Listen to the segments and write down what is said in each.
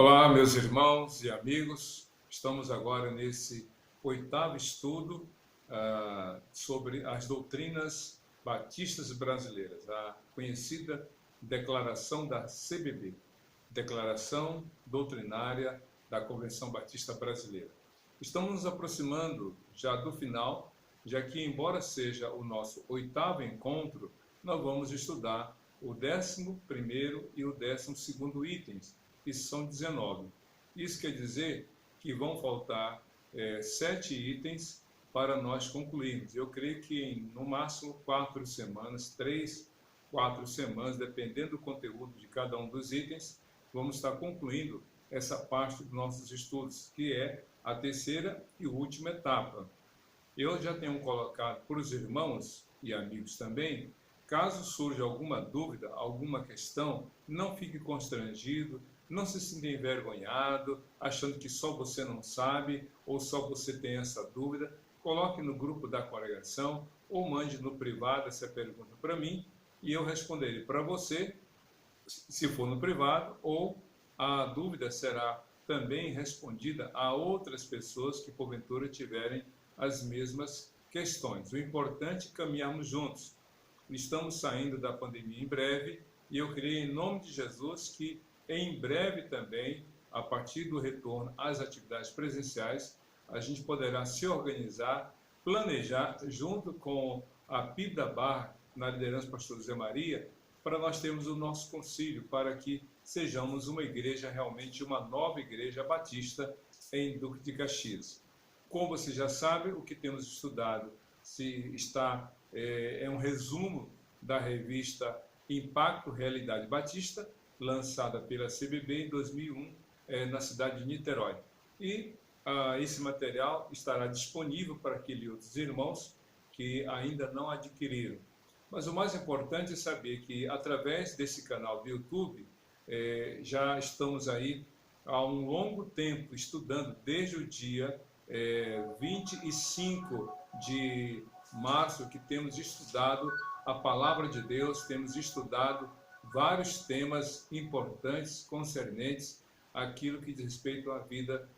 Olá, meus irmãos e amigos. Estamos agora nesse oitavo estudo sobre as doutrinas batistas brasileiras, a conhecida Declaração da CBB, Declaração Doutrinária da Convenção Batista Brasileira. Estamos nos aproximando já do final, já que, embora seja o nosso oitavo encontro, nós vamos estudar o 11º e o 12º itens, que são 19. Isso quer dizer que vão faltar 7 itens para nós concluirmos. Eu creio que em, no máximo, 4 semanas, 3, 4 semanas, dependendo do conteúdo de cada um dos itens, vamos estar concluindo essa parte dos nossos estudos, que é a terceira e última etapa. Eu já tenho colocado para os irmãos e amigos também, caso surja alguma dúvida, alguma questão, não fique constrangido, não se sinta envergonhado, achando que só você não sabe ou só você tem essa dúvida. Coloque no grupo da congregação ou mande no privado essa pergunta para mim e eu responderei para você, se for no privado, ou a dúvida será também respondida a outras pessoas que porventura tiverem as mesmas questões. O importante é caminharmos juntos. Estamos saindo da pandemia em breve e eu creio em nome de Jesus que em breve também, a partir do retorno às atividades presenciais, a gente poderá se organizar, planejar, junto com a PIB da Barra, na liderança do pastor José Maria, para nós termos o nosso concílio, para que sejamos uma igreja, realmente uma nova igreja batista em Duque de Caxias. Como você já sabe, o que temos estudado é um resumo da revista Impacto Realidade Batista, lançada pela CBB em 2001, na cidade de Niterói. E esse material estará disponível para aqueles outros irmãos que ainda não adquiriram. Mas o mais importante é saber que, através desse canal do YouTube, já estamos aí há um longo tempo estudando, desde o dia 25 de março, que temos estudado a Palavra de Deus, temos estudado vários temas importantes concernentes àquilo que diz respeito à vida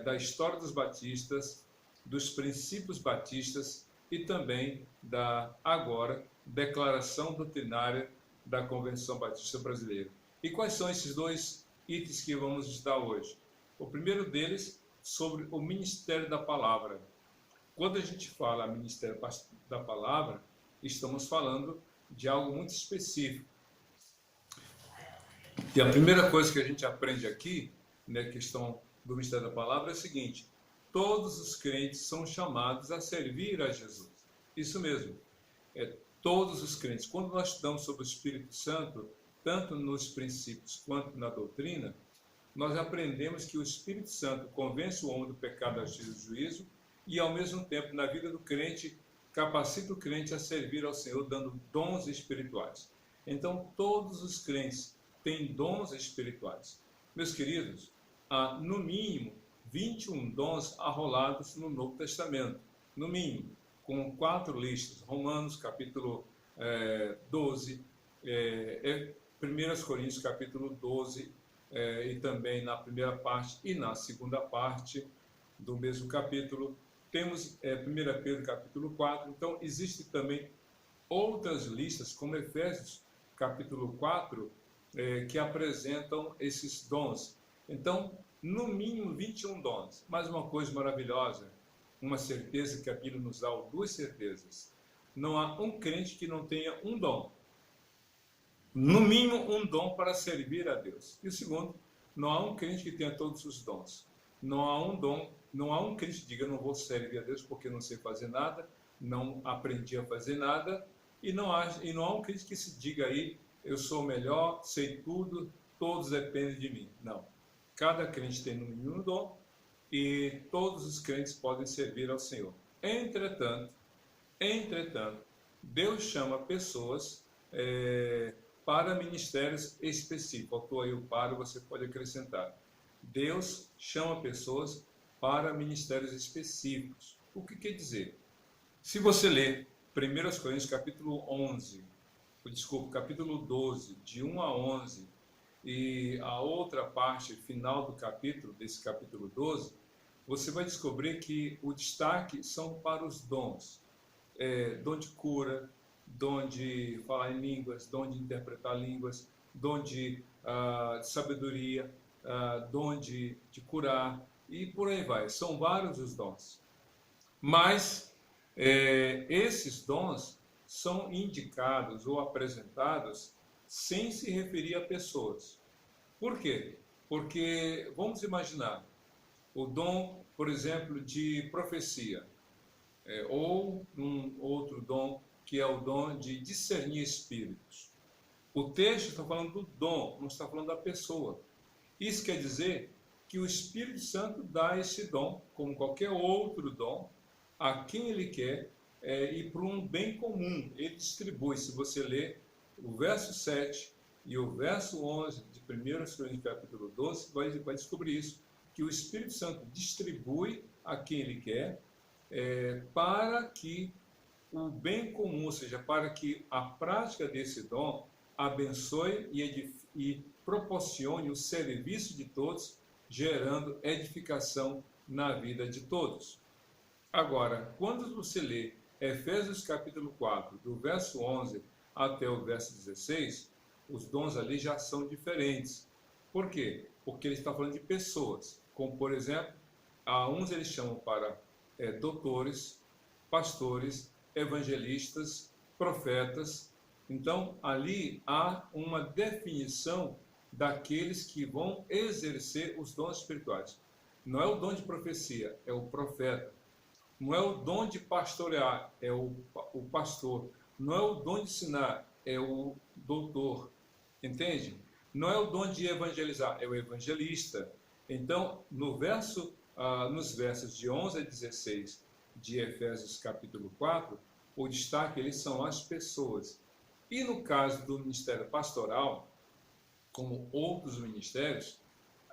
da história dos batistas, dos princípios batistas e também da, agora, Declaração Doutrinária da Convenção Batista Brasileira. E quais são esses dois itens que vamos estudar hoje? O primeiro deles, sobre o Ministério da Palavra. Quando a gente fala Ministério da Palavra, estamos falando de algo muito específico. E a primeira coisa que a gente aprende aqui, na questão do Ministério da Palavra, é o seguinte: todos os crentes são chamados a servir a Jesus. Isso mesmo, todos os crentes. Quando nós estudamos sobre o Espírito Santo, tanto nos princípios quanto na doutrina, nós aprendemos que o Espírito Santo convence o homem do pecado, da justiça e do juízo, e ao mesmo tempo, na vida do crente, capacita o crente a servir ao Senhor, dando dons espirituais. Então, todos os crentes têm dons espirituais. Meus queridos, há no mínimo 21 dons arrolados no Novo Testamento, no mínimo, com 4 listas: Romanos, capítulo 12, 1 Coríntios, capítulo 12, e também na primeira parte e na segunda parte do mesmo capítulo. Temos 1 Pedro, capítulo 4. Então, existem também outras listas, como Efésios, capítulo 4, que apresentam esses dons. Então, no mínimo 21 dons. Mas uma coisa maravilhosa, uma certeza que a Bíblia nos dá, ou duas certezas: não há um crente que não tenha um dom. No mínimo um dom para servir a Deus. E o segundo, não há um crente que tenha todos os dons. Não há um dom, não há um crente que diga: não vou servir a Deus porque não sei fazer nada, não aprendi a fazer nada. E não há um crente que se diga aí: eu sou o melhor, sei tudo, todos dependem de mim. Não. Cada crente tem no mínimo um dom e todos os crentes podem servir ao Senhor. Entretanto, Deus chama pessoas para ministérios específicos. Faltou aí o para, você pode acrescentar. Deus chama pessoas para ministérios específicos. O que quer dizer? Se você ler 1 Coríntios capítulo 12, de 1 a 11, e a outra parte final do capítulo, desse capítulo 12, você vai descobrir que o destaque são para os dons. Dom de cura, dom de falar em línguas, dom de interpretar línguas, dom de sabedoria, dom de curar, e por aí vai. São vários os dons. Mas esses dons são indicados ou apresentados sem se referir a pessoas. Por quê? Porque, vamos imaginar, o dom, por exemplo, de profecia, ou um outro dom, que é o dom de discernir espíritos. O texto está falando do dom, não está falando da pessoa. Isso quer dizer que o Espírito Santo dá esse dom, como qualquer outro dom, a quem ele quer, e para um bem comum. Ele distribui. Se você ler o verso 7 e o verso 11 de 1 Coríntios capítulo 12, vai descobrir isso, que o Espírito Santo distribui a quem ele quer, para que o bem comum, ou seja, para que a prática desse dom abençoe e proporcione o serviço de todos, gerando edificação na vida de todos. Agora, quando você lê Efésios capítulo 4, do verso 11 até o verso 16, os dons ali já são diferentes. Por quê? Porque ele está falando de pessoas, como por exemplo, a uns eles chamam para doutores, pastores, evangelistas, profetas. Então, ali há uma definição daqueles que vão exercer os dons espirituais. Não é o dom de profecia, é o profeta. Não é o dom de pastorear, é o pastor. Não é o dom de ensinar, é o doutor. Entende? Não é o dom de evangelizar, é o evangelista. Então, nos versos de 11 a 16 de Efésios capítulo 4, o destaque eles são as pessoas. E no caso do ministério pastoral, como outros ministérios,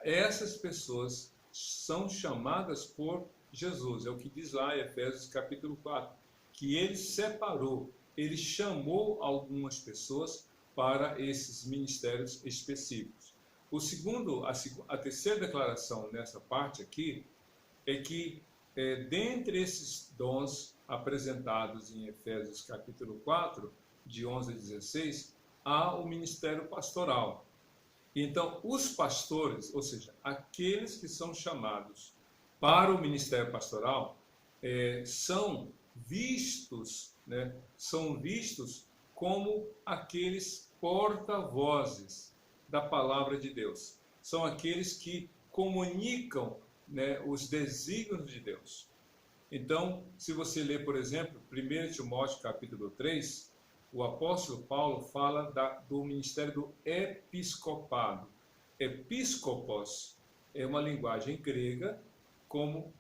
essas pessoas são chamadas por Jesus. É o que diz lá em Efésios capítulo 4, que ele separou, ele chamou algumas pessoas para esses ministérios específicos. A terceira declaração nessa parte aqui é que, dentre esses dons apresentados em Efésios capítulo 4, de 11 a 16, há o ministério pastoral. Então, os pastores, ou seja, aqueles que são chamados para o ministério pastoral, são vistos como aqueles porta-vozes da palavra de Deus. São aqueles que comunicam, os desígnios de Deus. Então, se você ler, por exemplo, 1 Timóteo capítulo 3, o apóstolo Paulo fala do ministério do episcopado. Episcopos é uma linguagem grega, como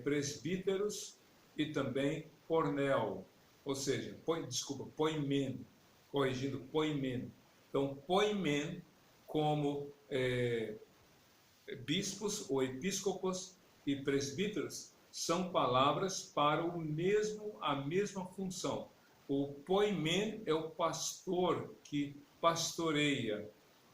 presbíteros e também pornel, ou seja, poimen, corrigindo, poimen. Então, poimen como bispos ou episcopos e presbíteros são palavras para a mesma função. O poimen é o pastor que pastoreia.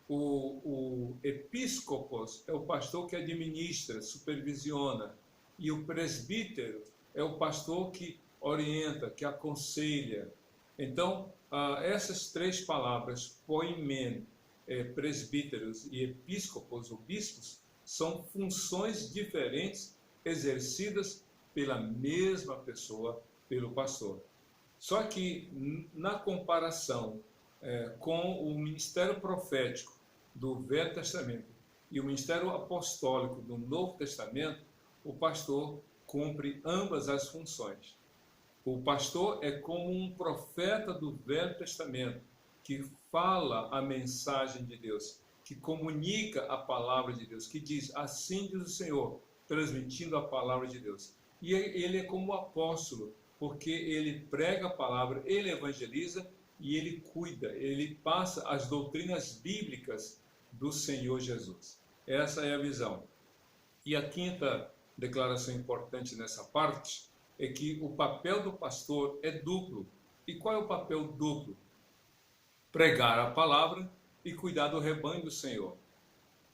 O episcopos é o pastor que administra, supervisiona. E o presbítero é o pastor que orienta, que aconselha. Então, essas três palavras, poimen, presbíteros e episcopos ou bispos, são funções diferentes exercidas pela mesma pessoa, pelo pastor. Só que, na comparação com o ministério profético do Velho Testamento e o ministério apostólico do Novo Testamento, o pastor cumpre ambas as funções. O pastor é como um profeta do Velho Testamento, que fala a mensagem de Deus, que comunica a palavra de Deus, que diz, assim diz o Senhor, transmitindo a palavra de Deus. E ele é como apóstolo, porque ele prega a palavra, ele evangeliza e ele cuida, ele passa as doutrinas bíblicas do Senhor Jesus. Essa é a visão. E a quinta declaração importante nessa parte é que o papel do pastor é duplo. E qual é o papel duplo? Pregar a palavra e cuidar do rebanho do Senhor.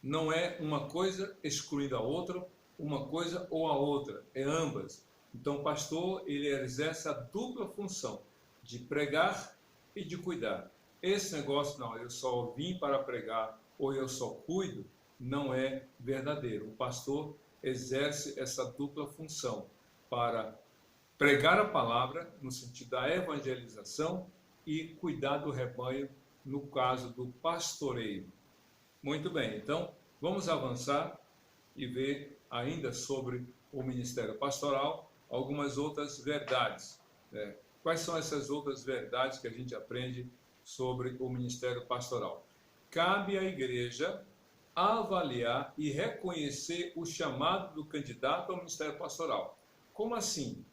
Não é uma coisa excluindo a outra, uma coisa ou a outra, é ambas. Então o pastor, ele exerce a dupla função de pregar e de cuidar. Esse negócio, não, eu só vim para pregar ou eu só cuido, não é verdadeiro. O pastor exerce essa dupla função para pregar a palavra, no sentido da evangelização, e cuidar do rebanho, no caso do pastoreio. Muito bem, então vamos avançar e ver ainda sobre o ministério pastoral algumas outras verdades. Quais são essas outras verdades que a gente aprende sobre o ministério pastoral? Cabe à igreja avaliar e reconhecer o chamado do candidato ao ministério pastoral. Como assim?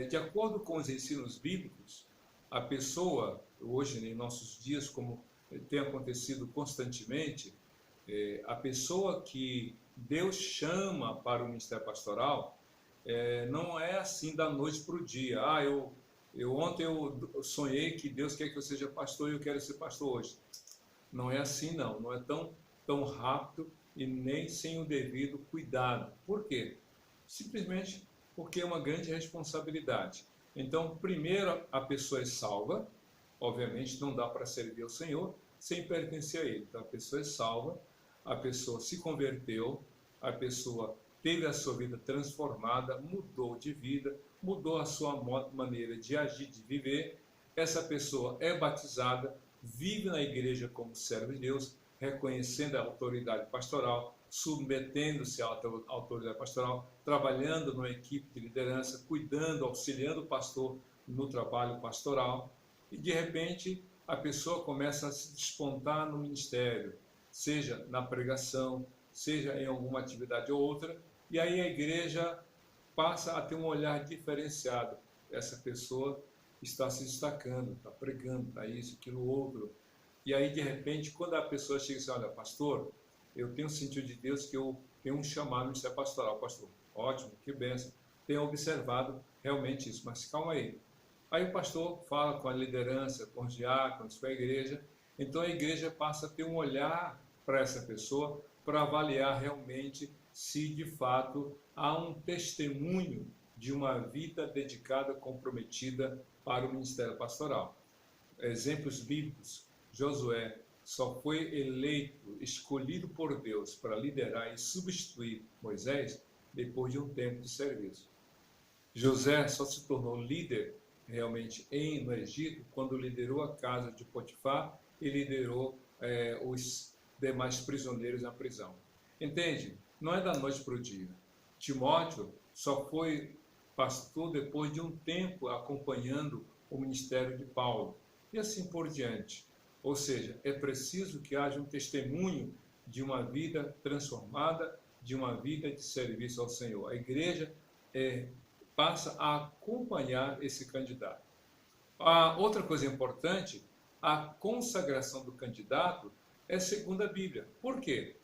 De acordo com os ensinos bíblicos, a pessoa, hoje em nossos dias, como tem acontecido constantemente, a pessoa que Deus chama para o ministério pastoral não é assim da noite para o dia. Ontem eu sonhei que Deus quer que eu seja pastor e eu quero ser pastor hoje. Não é assim não, não é tão rápido e nem sem o devido cuidado. Por quê? Simplesmente porque é uma grande responsabilidade. Então, primeiro a pessoa é salva, obviamente não dá para servir ao Senhor sem pertencer a Ele. Então a pessoa é salva, a pessoa se converteu, a pessoa teve a sua vida transformada, mudou de vida, mudou a sua maneira de agir, de viver. Essa pessoa é batizada, vive na igreja como servo de Deus, reconhecendo a autoridade pastoral, submetendo-se à autoridade pastoral, trabalhando numa equipe de liderança, cuidando, auxiliando o pastor no trabalho pastoral, e de repente a pessoa começa a se despontar no ministério, seja na pregação, seja em alguma atividade ou outra, e aí a igreja passa a ter um olhar diferenciado. Essa pessoa está se destacando, está pregando, está isso, aquilo, outro. E aí, de repente, quando a pessoa chega e diz, olha, pastor, eu tenho sentido de Deus que eu tenho um chamado no ministério pastoral. Pastor, ótimo, que bênção. Tenho observado realmente isso, mas calma aí. Aí o pastor fala com a liderança, com os diáconos, com a igreja. Então a igreja passa a ter um olhar para essa pessoa, para avaliar realmente se de fato há um testemunho de uma vida dedicada, comprometida para o ministério pastoral. Exemplos bíblicos: Josué só foi eleito, escolhido por Deus para liderar e substituir Moisés depois de um tempo de serviço. José só se tornou líder realmente no Egito quando liderou a casa de Potifar e liderou os demais prisioneiros na prisão. Entende? Não é da noite para o dia. Timóteo só foi pastor depois de um tempo acompanhando o ministério de Paulo, e assim por diante. Ou seja, é preciso que haja um testemunho de uma vida transformada, de uma vida de serviço ao Senhor. A igreja passa a acompanhar esse candidato. A outra coisa importante, a consagração do candidato é segundo a Bíblia. Por quê?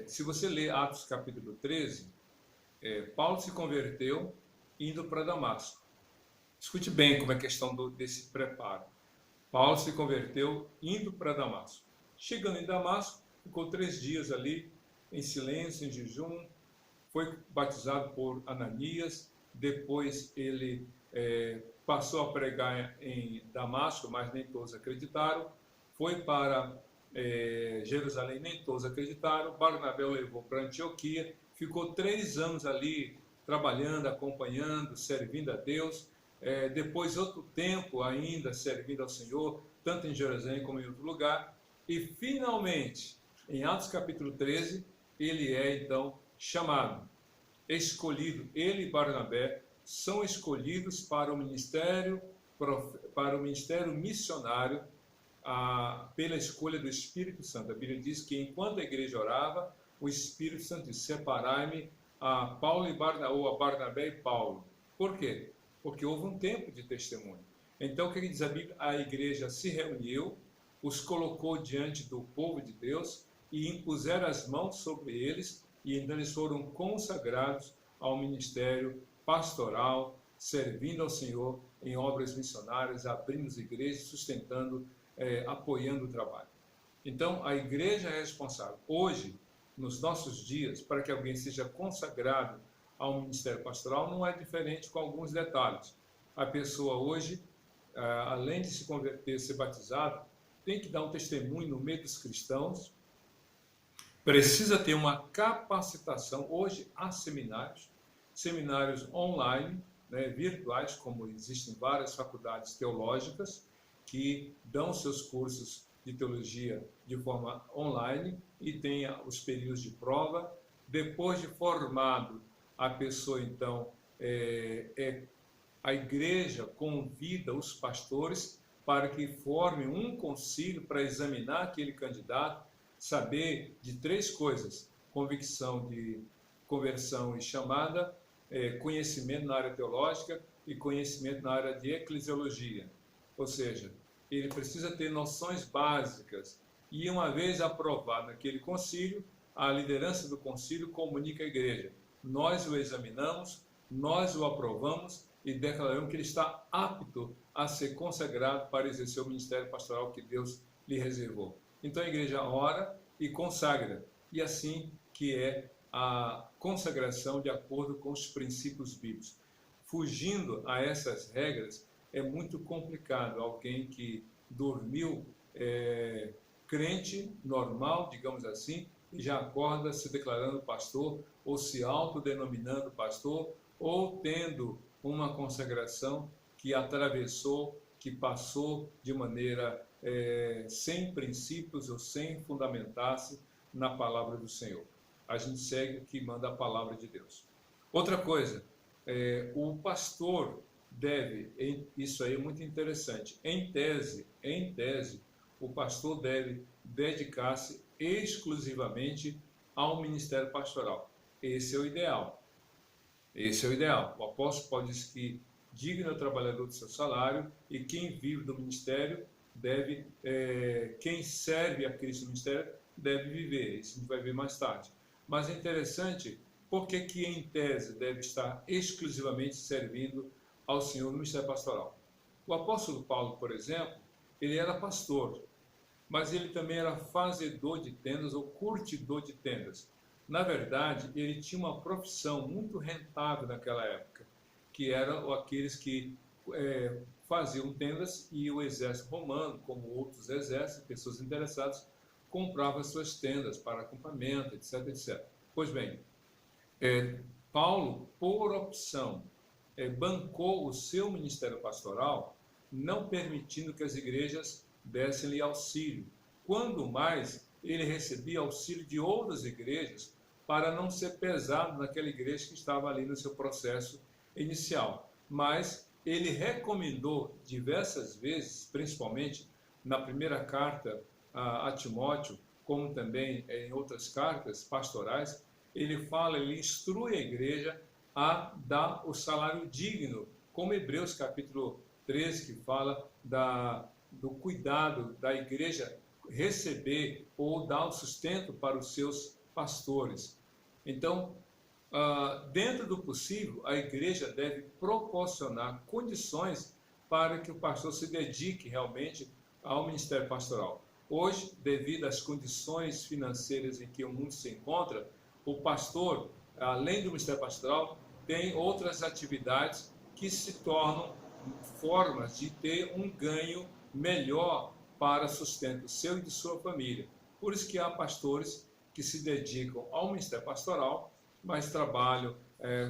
Se você ler Atos capítulo 13, Paulo se converteu indo para Damasco. Escute bem como é a questão desse preparo. Paulo se converteu indo para Damasco. Chegando em Damasco, ficou 3 dias ali, em silêncio, em jejum, foi batizado por Ananias, depois ele passou a pregar em Damasco, mas nem todos acreditaram, foi para Jerusalém, nem todos acreditaram, Barnabé o levou para Antioquia, ficou 3 anos ali, trabalhando, acompanhando, servindo a Deus, depois outro tempo ainda servindo ao Senhor, tanto em Jerusalém como em outro lugar, e finalmente, em Atos capítulo 13, ele é então chamado, escolhido. Ele e Barnabé são escolhidos para o ministério missionário, pela escolha do Espírito Santo. A Bíblia diz que enquanto a igreja orava, o Espírito Santo disse: separai-me a Paulo e ou a Barnabé e Paulo. Por quê? Porque houve um tempo de testemunho. Então, o que diz a Bíblia? A igreja se reuniu, os colocou diante do povo de Deus e impuseram as mãos sobre eles, e então eles foram consagrados ao ministério pastoral, servindo ao Senhor em obras missionárias, abrindo as igrejas, sustentando, apoiando o trabalho. Então, a igreja é responsável. Hoje, nos nossos dias, para que alguém seja consagrado ao ministério pastoral, não é diferente com alguns detalhes. A pessoa hoje, além de se converter, ser batizado, tem que dar um testemunho no meio dos cristãos, precisa ter uma capacitação. Hoje há seminários online, né, virtuais, como existem várias faculdades teológicas que dão seus cursos de teologia de forma online e tem os períodos de prova. Depois de formado, a pessoa então a igreja convida os pastores para que formem um concílio para examinar aquele candidato, saber de 3 coisas: convicção de conversão e chamada, conhecimento na área teológica e conhecimento na área de eclesiologia. Ou seja, ele precisa ter noções básicas. E uma vez aprovado naquele concílio, a liderança do concílio comunica à igreja: nós o examinamos, nós o aprovamos e declaramos que ele está apto a ser consagrado para exercer o ministério pastoral que Deus lhe reservou. Então a igreja ora e consagra, e assim que é a consagração de acordo com os princípios bíblicos. Fugindo a essas regras, é muito complicado alguém que dormiu crente, normal, digamos assim, e já acorda se declarando pastor, ou se autodenominando pastor, ou tendo uma consagração que atravessou, que passou de maneira sem princípios ou sem fundamentar-se na palavra do Senhor. A gente segue o que manda a palavra de Deus. Outra coisa, o pastor deve, isso aí é muito interessante, em tese, o pastor deve dedicar-se exclusivamente ao ministério pastoral. Esse é o ideal. Esse é o ideal. O apóstolo Paulo diz que digno é o trabalhador do seu salário, e quem vive do ministério deve, quem serve a Cristo no ministério deve viver. Isso a gente vai ver mais tarde. Mas é interessante, porque que em tese deve estar exclusivamente servindo ao Senhor no ministério pastoral. O apóstolo Paulo, por exemplo, ele era pastor, mas ele também era fazedor de tendas ou curtidor de tendas. Na verdade, ele tinha uma profissão muito rentável naquela época, que eram aqueles que faziam tendas, e o exército romano, como outros exércitos, pessoas interessadas, compravam suas tendas para acampamento, etc, etc. Pois bem, Paulo, por opção, bancou o seu ministério pastoral, não permitindo que as igrejas dessem-lhe auxílio. Quando mais, ele recebia auxílio de outras igrejas para não ser pesado naquela igreja que estava ali no seu processo inicial. Mas ele recomendou diversas vezes, principalmente na primeira carta a Timóteo, como também em outras cartas pastorais, ele instrui a igreja a dar o salário digno, como Hebreus capítulo 13, que fala do cuidado da igreja receber ou dar o sustento para os seus pastores. Então, dentro do possível, a igreja deve proporcionar condições para que o pastor se dedique realmente ao ministério pastoral. Hoje, devido às condições financeiras em que o mundo se encontra, o pastor, além do ministério pastoral, tem outras atividades que se tornam formas de ter um ganho melhor para sustento seu e de sua família. Por isso que há pastores que se dedicam ao ministério pastoral, mas trabalham,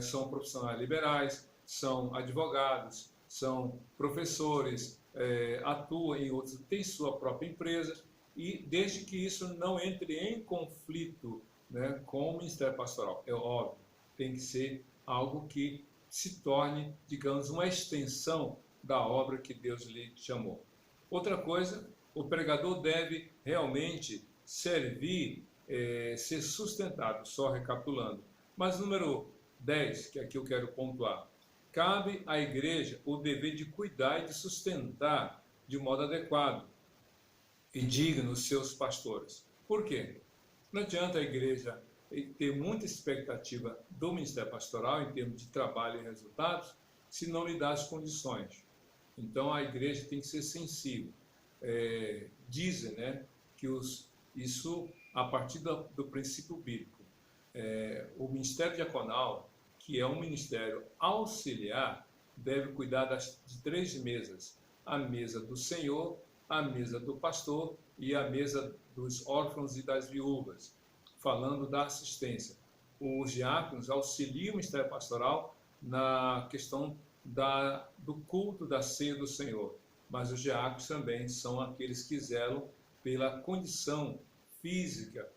são profissionais liberais, são advogados, são professores, atuam em outros, têm sua própria empresa, e desde que isso não entre em conflito, né, com o ministério pastoral. É óbvio, tem que ser algo que se torne, digamos, uma extensão da obra que Deus lhe chamou. Outra coisa, o pregador deve realmente servir, ser sustentado, só recapitulando. Mas número 10, que aqui eu quero pontuar, cabe à igreja o dever de cuidar e de sustentar de modo adequado e digno os seus pastores. Por quê? Não adianta a igreja ter muita expectativa do ministério pastoral em termos de trabalho e resultados, se não lhe dá as condições. Então a igreja tem que ser sensível. Dizem, né, isso a partir do princípio bíblico. O ministério diaconal, que é um ministério auxiliar, deve cuidar de 3 mesas: a mesa do Senhor, a mesa do pastor e a mesa dos órfãos e das viúvas, falando da assistência. Os diáconos auxiliam o ministério pastoral na questão do culto da ceia do Senhor, mas os diáconos também são aqueles que zelam pela condição física,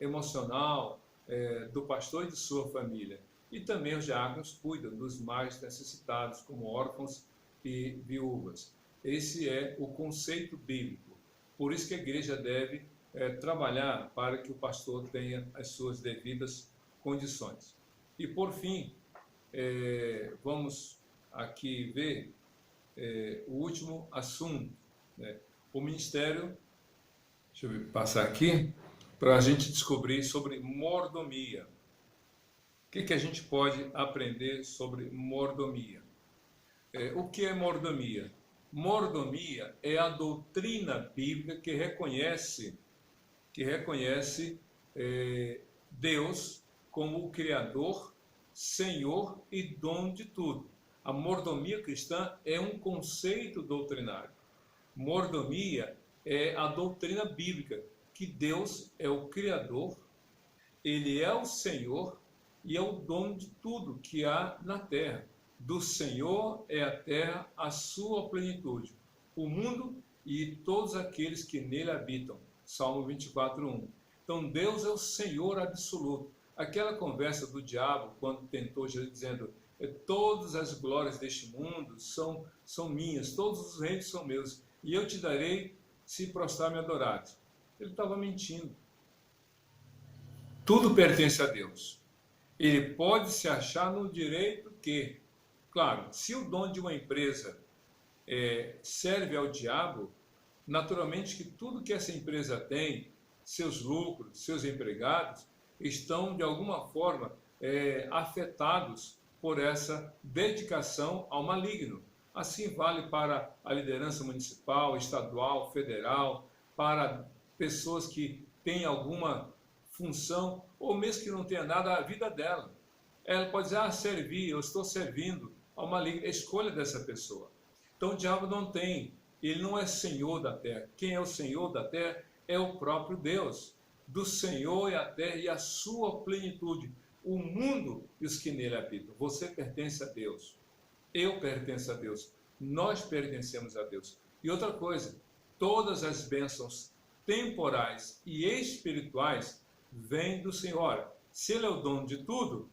emocional do pastor e de sua família. E também os diáconos cuidam dos mais necessitados, como órfãos e viúvas. Esse é o conceito bíblico. Por isso que a igreja deve trabalhar para que o pastor tenha as suas devidas condições. E por fim, vamos aqui ver o último assunto, né? O ministério, deixa eu passar aqui, para a gente descobrir sobre mordomia. O que a gente pode aprender sobre mordomia? O que é mordomia? Mordomia é a doutrina bíblica que reconhece Deus como o Criador, Senhor e dono de tudo. A mordomia cristã é um conceito doutrinário. Mordomia é a doutrina bíblica, que Deus é o Criador, Ele é o Senhor e é o dono de tudo que há na terra. Do Senhor é a terra, a sua plenitude, o mundo e todos aqueles que nele habitam. Salmo 24:1. Então Deus é o Senhor absoluto. Aquela conversa do diabo, quando tentou Jesus dizendo: todas as glórias deste mundo são minhas, todos os reinos são meus, e eu te darei se prostrar me adorares. Ele estava mentindo. Tudo pertence a Deus. Ele pode se achar no direito que, claro, se o dono de uma empresa serve ao diabo, naturalmente que tudo que essa empresa tem, seus lucros, seus empregados, estão de alguma forma afetados por essa dedicação ao maligno. Assim vale para a liderança municipal, estadual, federal, para pessoas que têm alguma função, ou mesmo que não tenha nada, a vida dela. Ela pode dizer: servir, eu estou servindo ao maligno. É a escolha dessa pessoa. Então o diabo não tem, ele não é senhor da terra. Quem é o senhor da terra é o próprio Deus. Do Senhor é a terra e a sua plenitude, o mundo e os que nele habitam. Você pertence a Deus. Eu pertenço a Deus. Nós pertencemos a Deus. E outra coisa, todas as bênçãos temporais e espirituais vêm do Senhor. Se Ele é o dono de tudo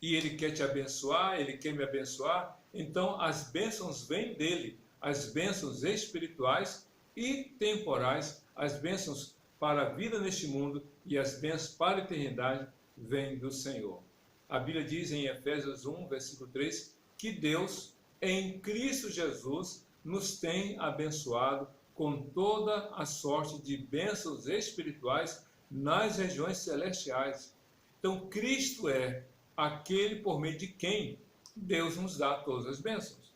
e Ele quer te abençoar, Ele quer me abençoar, então as bênçãos vêm dEle. As bênçãos espirituais e temporais, as bênçãos para a vida neste mundo e as bênçãos para a eternidade vêm do Senhor. A Bíblia diz em Efésios 1, versículo 3, que Deus, em Cristo Jesus, nos tem abençoado com toda a sorte de bênçãos espirituais nas regiões celestiais. Então, Cristo é aquele por meio de quem Deus nos dá todas as bênçãos.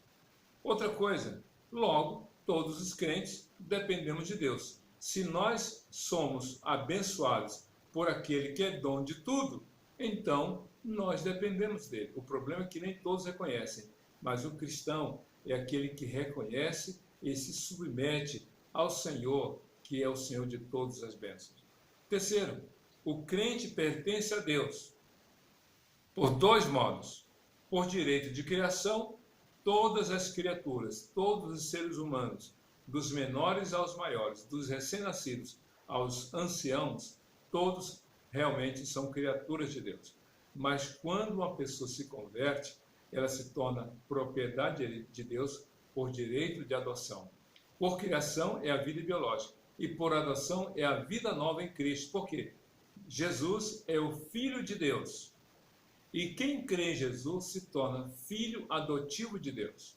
Outra coisa, logo, todos os crentes dependemos de Deus. Se nós somos abençoados por aquele que é dono de tudo, então nós dependemos dele. O problema é que nem todos reconhecem, mas o cristão é aquele que reconhece e se submete ao Senhor, que é o Senhor de todas as bênçãos. Terceiro, o crente pertence a Deus por 2 modos: por direito de criação. Todas as criaturas, todos os seres humanos, dos menores aos maiores, dos recém-nascidos aos anciãos, todos realmente são criaturas de Deus. Mas quando uma pessoa se converte, ela se torna propriedade de Deus por direito de adoção. Por criação é a vida biológica e por adoção é a vida nova em Cristo. Por quê? Jesus é o Filho de Deus. E quem crê em Jesus se torna filho adotivo de Deus.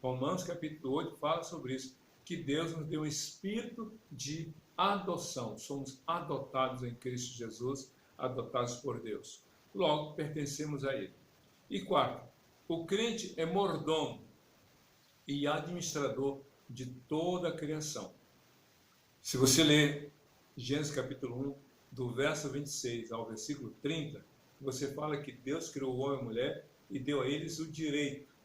Romanos capítulo 8 fala sobre isso, que Deus nos deu um espírito de adoção. Somos adotados em Cristo Jesus, adotados por Deus. Logo, pertencemos a Ele. E quarto, o crente é mordomo e administrador de toda a criação. Se você ler Gênesis capítulo 1, do verso 26 ao versículo 30, você fala que Deus criou o homem e a mulher e deu a eles o direito,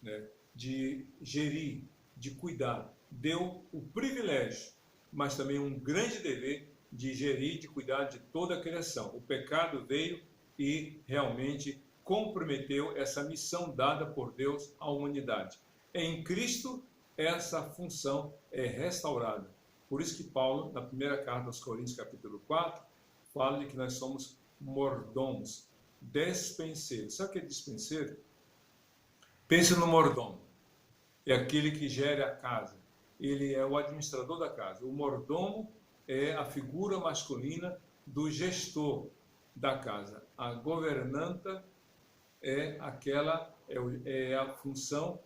né, de gerir, de cuidar. Deu o privilégio, mas também um grande dever de gerir, de cuidar de toda a criação. O pecado veio e realmente comprometeu essa missão dada por Deus à humanidade. Em Cristo, essa função é restaurada. Por isso que Paulo, na primeira carta aos Coríntios, capítulo 4, fala de que nós somos mordomos, despenseiros. Sabe o que é despenseiro? Pense no mordomo. É aquele que gera a casa. Ele é o administrador da casa. O mordomo é a figura masculina do gestor da casa. A governanta é a função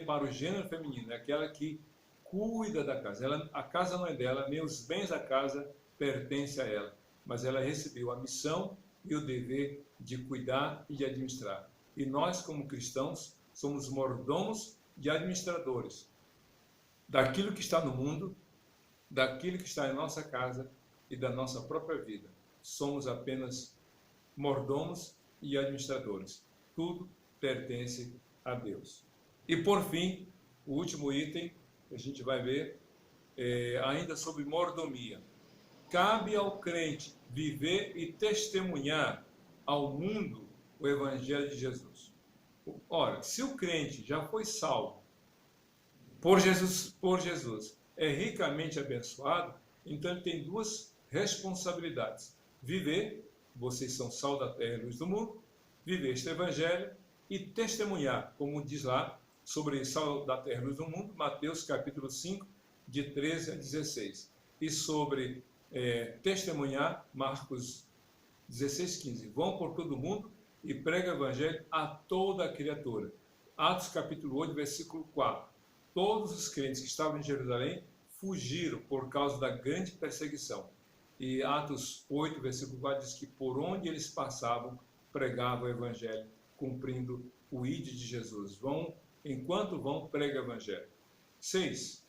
para o gênero feminino, é aquela que cuida da casa. A casa não é dela, nem os bens da casa pertencem a ela, mas ela recebeu a missão e o dever de cuidar e de administrar. E nós, como cristãos, somos mordomos e administradores daquilo que está no mundo, daquilo que está em nossa casa e da nossa própria vida. Somos apenas mordomos e administradores. Tudo pertence a Deus. E por fim, o último item que a gente vai ver ainda sobre mordomia. Cabe ao crente viver e testemunhar ao mundo o Evangelho de Jesus. Ora, se o crente já foi salvo por Jesus, é ricamente abençoado, então ele tem duas responsabilidades. Viver, vocês são sal da terra e luz do mundo, viver este Evangelho e testemunhar, como diz lá, sobre sal da terra e luz do mundo, Mateus capítulo 5, de 13 a 16. E sobre testemunhar, Marcos 16, 15. Vão por todo mundo e prega o Evangelho a toda a criatura. Atos capítulo 8, versículo 4. Todos os crentes que estavam em Jerusalém fugiram por causa da grande perseguição. E Atos 8, versículo 4 diz que por onde eles passavam, pregavam o Evangelho, cumprindo o ID de Jesus. Enquanto vão, prega o Evangelho. 6.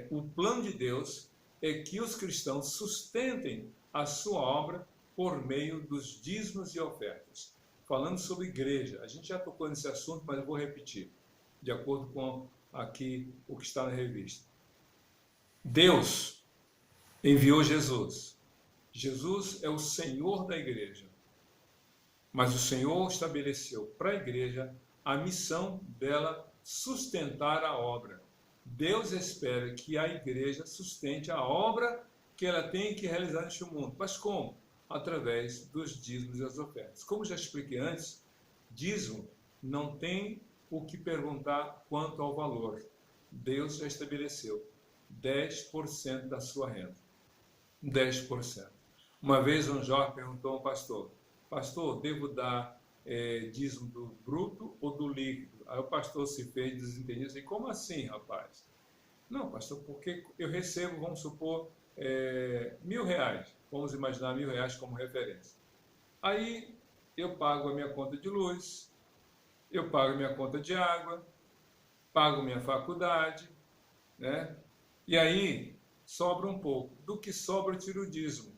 O plano de Deus é que os cristãos sustentem a sua obra por meio dos dízimos e ofertas. Falando sobre igreja, a gente já tocou nesse assunto, mas eu vou repetir, de acordo com aqui o que está na revista. Deus enviou Jesus. Jesus é o Senhor da igreja. Mas o Senhor estabeleceu para a igreja a missão dela sustentar a obra. Deus espera que a igreja sustente a obra que ela tem que realizar neste mundo. Mas como? Através dos dízimos e das ofertas. Como já expliquei antes, dízimo não tem o que perguntar quanto ao valor. Deus já estabeleceu 10% da sua renda. 10%. Uma vez um jovem perguntou ao pastor, devo dar dízimo do bruto ou do líquido? Aí o pastor se fez desentendido e disse, como assim, rapaz? Não, pastor, porque eu recebo, vamos supor, R$1.000, vamos imaginar R$1.000 como referência. Aí eu pago a minha conta de luz, eu pago a minha conta de água, pago minha faculdade, né? E aí sobra um pouco. Do que sobra eu tiro o dízimo.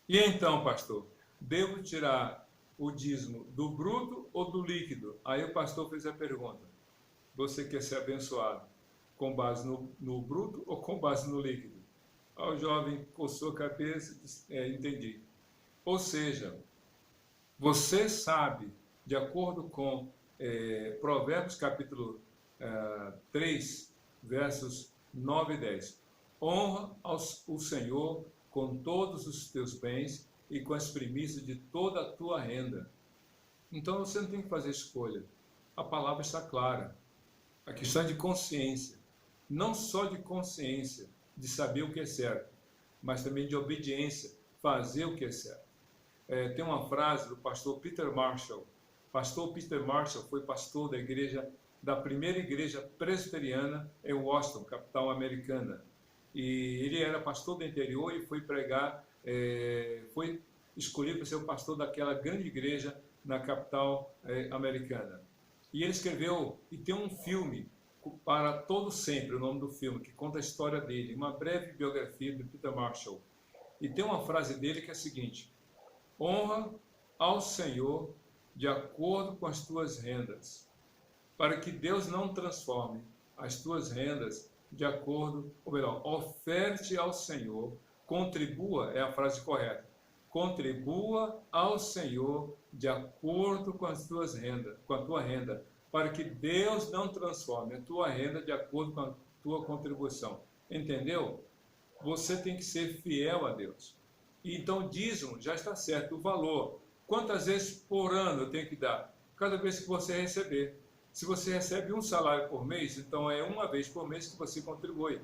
E então, pastor, devo tirar o dízimo do bruto ou do líquido? Aí o pastor fez a pergunta, você quer ser abençoado com base no bruto ou com base no líquido? Aí o jovem coçou a cabeça e disse, entendi. Ou seja, você sabe, de acordo com Provérbios capítulo 3, versos 9 e 10, honra o Senhor com todos os teus bens e com as primícias de toda a tua renda. Então você não tem que fazer escolha. A palavra está clara. A questão é de consciência. Não só de consciência, de saber o que é certo, mas também de obediência, fazer o que é certo. Tem uma frase do pastor Peter Marshall. Pastor Peter Marshall foi pastor da primeira igreja presbiteriana em Washington, capital americana. E ele era pastor do interior e foi pregar, foi escolhido para ser o pastor daquela grande igreja na capital americana. E ele escreveu, e tem um filme para Todo Sempre, o nome do filme, que conta a história dele, uma breve biografia de Peter Marshall. E tem uma frase dele que é a seguinte: honra ao Senhor de acordo com as tuas rendas, para que Deus não transforme as tuas rendas de acordo, ou melhor, oferte ao Senhor, contribua, é a frase correta, contribua ao Senhor de acordo com as tuas rendas, com a tua renda, para que Deus não transforme a tua renda de acordo com a tua contribuição. Entendeu? Você tem que ser fiel a Deus. E então, dízimo já está certo, o valor. Quantas vezes por ano eu tenho que dar? Cada vez que você receber. Se você recebe um salário por mês, então é uma vez por mês que você contribui.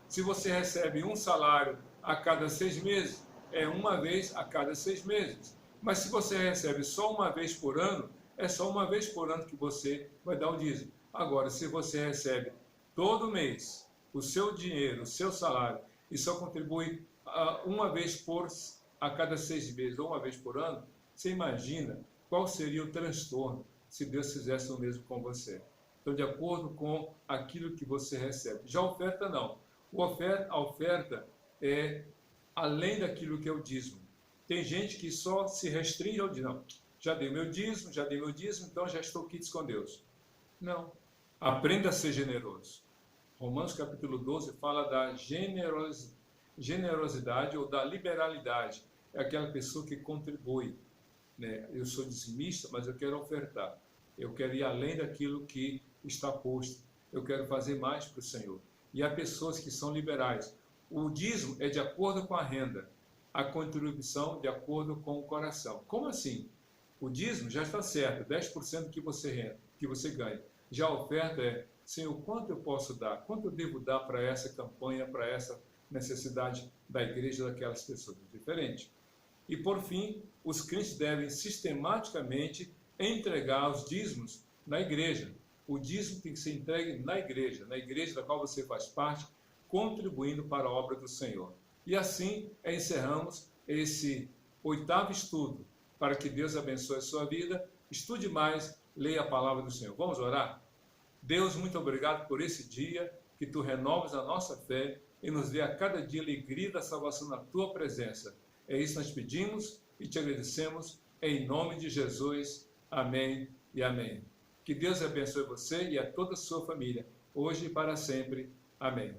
Se você recebe um salário a cada 6 meses, é uma vez a cada 6 meses. Mas se você recebe só uma vez por ano, é só uma vez por ano que você vai dar o dízimo. Agora, se você recebe todo mês o seu dinheiro, o seu salário, e só contribui uma vez a cada 6 meses ou uma vez por ano, você imagina qual seria o transtorno se Deus fizesse o mesmo com você. Então, de acordo com aquilo que você recebe. Já a oferta, não. A oferta é além daquilo que é o dízimo. Tem gente que só se restringe ao dízimo. Não, já dei meu dízimo, então já estou quites com Deus. Não. Aprenda a ser generoso. Romanos capítulo 12 fala da generosidade ou da liberalidade. É aquela pessoa que contribui. Né? Eu sou dizimista, mas eu quero ofertar. Eu quero ir além daquilo que está posto. Eu quero fazer mais para o Senhor. E há pessoas que são liberais. O dízimo é de acordo com a renda. A contribuição de acordo com o coração. Como assim? O dízimo já está certo, 10% que você ganha. Já a oferta é, Senhor, quanto eu posso dar? Quanto eu devo dar para essa campanha, para essa necessidade da igreja, daquelas pessoas? Diferente. E por fim, os crentes devem sistematicamente entregar os dízimos na igreja. O dízimo tem que ser entregue na igreja da qual você faz parte, contribuindo para a obra do Senhor. E assim encerramos esse 8º estudo, para que Deus abençoe a sua vida. Estude mais, leia a palavra do Senhor. Vamos orar? Deus, muito obrigado por esse dia, que Tu renovas a nossa fé e nos dê a cada dia alegria da salvação na Tua presença. É isso que nós pedimos e Te agradecemos, em nome de Jesus. Amém e amém. Que Deus abençoe você e a toda a sua família, hoje e para sempre. Amém.